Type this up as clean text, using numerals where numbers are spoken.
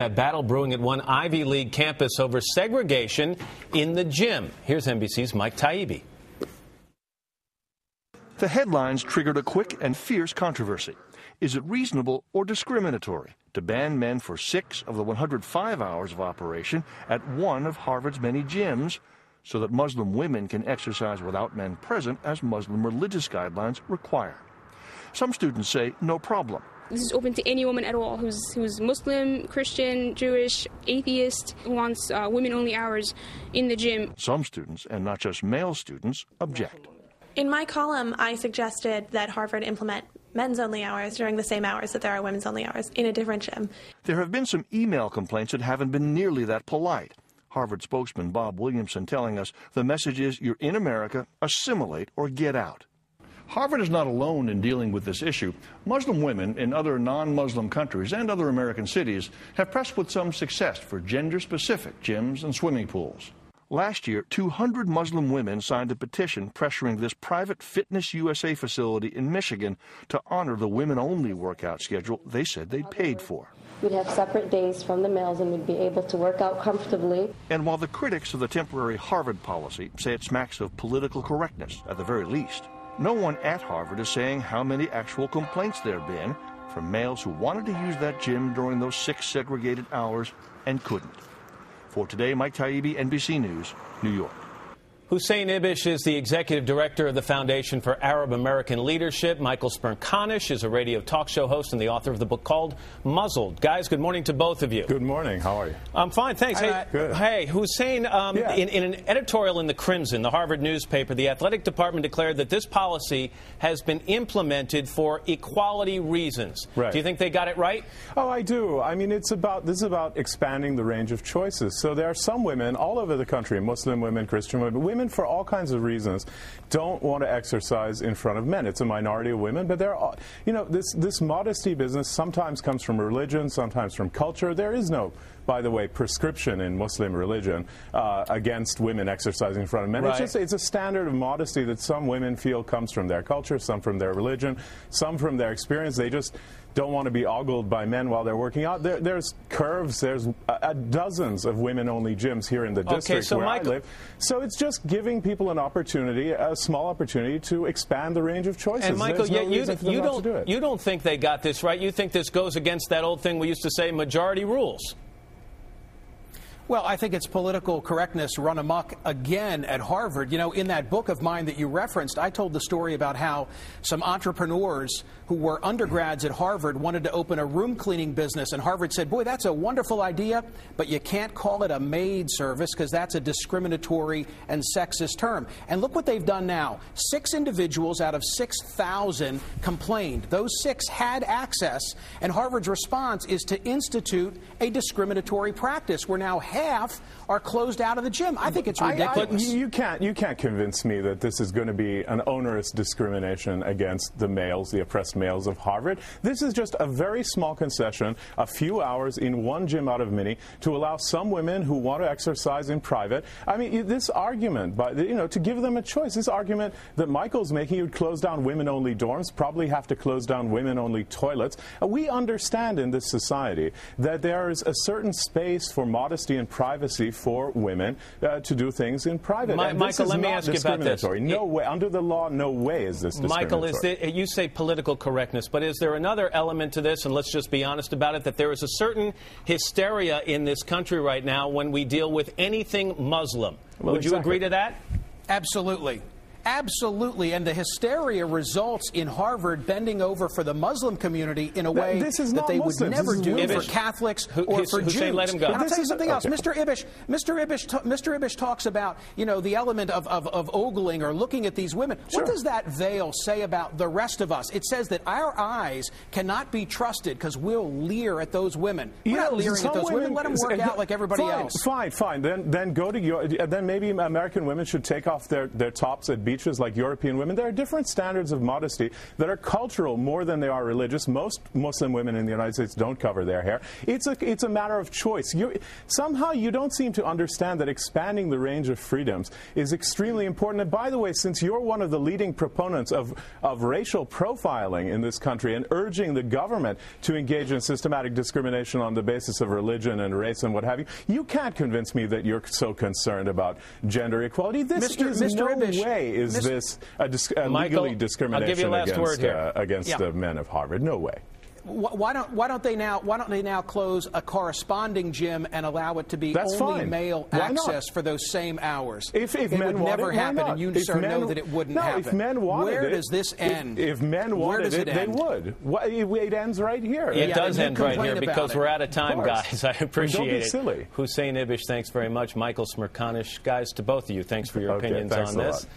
A battle brewing at one Ivy League campus over segregation in the gym. Here's NBC's Mike Taibbi. The headlines triggered a quick and fierce controversy. Is it reasonable or discriminatory to ban men for 6 of the 105 hours of operation at one of Harvard's many gyms so that Muslim women can exercise without men present as Muslim religious guidelines require? Some students say no problem. This is open to any woman at all who's Muslim, Christian, Jewish, atheist, who wants women-only hours in the gym. Some students, and not just male students, object. In my column, I suggested that Harvard implement men's-only hours during the same hours that there are women's-only hours in a different gym. There have been some email complaints that haven't been nearly that polite. Harvard spokesman Bob Williamson telling us the message is you're in America, assimilate or get out. Harvard is not alone in dealing with this issue. Muslim women in other non-Muslim countries and other American cities have pressed with some success for gender-specific gyms and swimming pools. Last year, 200 Muslim women signed a petition pressuring this private Fitness USA facility in Michigan to honor the women-only workout schedule they said they'd paid for. We'd have separate days from the males and we'd be able to work out comfortably. And while the critics of the temporary Harvard policy say it smacks of political correctness at the very least, no one at Harvard is saying how many actual complaints there have been from males who wanted to use that gym during those 6 segregated hours and couldn't. For today, Mike Taibbi, NBC News, New York. Hussein Ibish is the executive director of the Foundation for Arab American Leadership. Michael Smerconish is a radio talk show host and the author of the book called Muzzled. Guys, good morning to both of you. Good morning. How are you? I'm fine, thanks. Hey, good. Hey, Hussein, in an editorial in the Crimson, the Harvard newspaper, the athletic department declared that this policy has been implemented for equality reasons. Right. Do you think they got it right? Oh, I do. I mean, this is about expanding the range of choices. So there are some women all over the country, Muslim women, Christian women for all kinds of reasons, don't want to exercise in front of men. It's a minority of women, but there are, this modesty business sometimes comes from religion, sometimes from culture. There is no, by the way, prescription in Muslim religion against women exercising in front of men. Right. It's a standard of modesty that some women feel comes from their culture, some from their religion, some from their experience. They just don't want to be ogled by men while they're working out. There's curves. There's dozens of women-only gyms here in the district where I live. So it's just giving people an opportunity, a small opportunity, to expand the range of choices. And Michael, you don't think they got this right. You think this goes against that old thing we used to say, majority rules. Well, I think it's political correctness run amok again at Harvard. In that book of mine that you referenced, I told the story about how some entrepreneurs who were undergrads at Harvard wanted to open a room cleaning business, and Harvard said, boy, that's a wonderful idea, but you can't call it a maid service because that's a discriminatory and sexist term. And look what they've done now. 6 individuals out of 6,000 complained. Those 6 had access, and Harvard's response is to institute a discriminatory practice where now half are closed out of the gym. I think it's ridiculous. You can't convince me that this is going to be an onerous discrimination against the males, the oppressed males of Harvard. This is just a very small concession, a few hours in one gym out of many, to allow some women who want to exercise in private. I mean, this argument, to give them a choice, this argument that Michael's making, you'd close down women-only dorms, probably have to close down women-only toilets. We understand in this society that there is a certain space for modesty and privacy for women to do things in private. Michael, let me ask you about this. No way, under the law, no way is this discriminatory. Michael, you say political correctness, but is there another element to this, and let's just be honest about it, that there is a certain hysteria in this country right now when we deal with anything Muslim? Would you agree to that? Absolutely. Absolutely, and the hysteria results in Harvard bending over for the Muslim community in a way that they would never do for Catholics or for Jews. Let him go. And I'll tell you something else. Mr. Ibish talks about, the element of ogling or looking at these women. Sure. What does that veil say about the rest of us? It says that our eyes cannot be trusted because we'll leer at those women. We're not leering at those women. Let them work out like everybody else. Fine. Then go to then maybe American women should take off their tops at beaches like European women. There are different standards of modesty that are cultural more than they are religious. Most Muslim women in the United States don't cover their hair. It's a matter of choice. Somehow you don't seem to understand that expanding the range of freedoms is extremely important. And by the way, since you're one of the leading proponents of racial profiling in this country and urging the government to engage in systematic discrimination on the basis of religion and race and what have you, you can't convince me that you're so concerned about gender equality. This is no way is this a legally discrimination against the men of Harvard. No way. Why don't they now close a corresponding gym and allow it to be only male access for those same hours? If it men would never happen, and you sir know that it wouldn't happen. If men wanted Where does this end? If men wanted it, they would. It ends right here. It does end right here because we're out of time, guys. I appreciate it. Don't be silly. Hussein Ibish, thanks very much. Michael Smerconish, guys, to both of you, thanks for your opinions on this.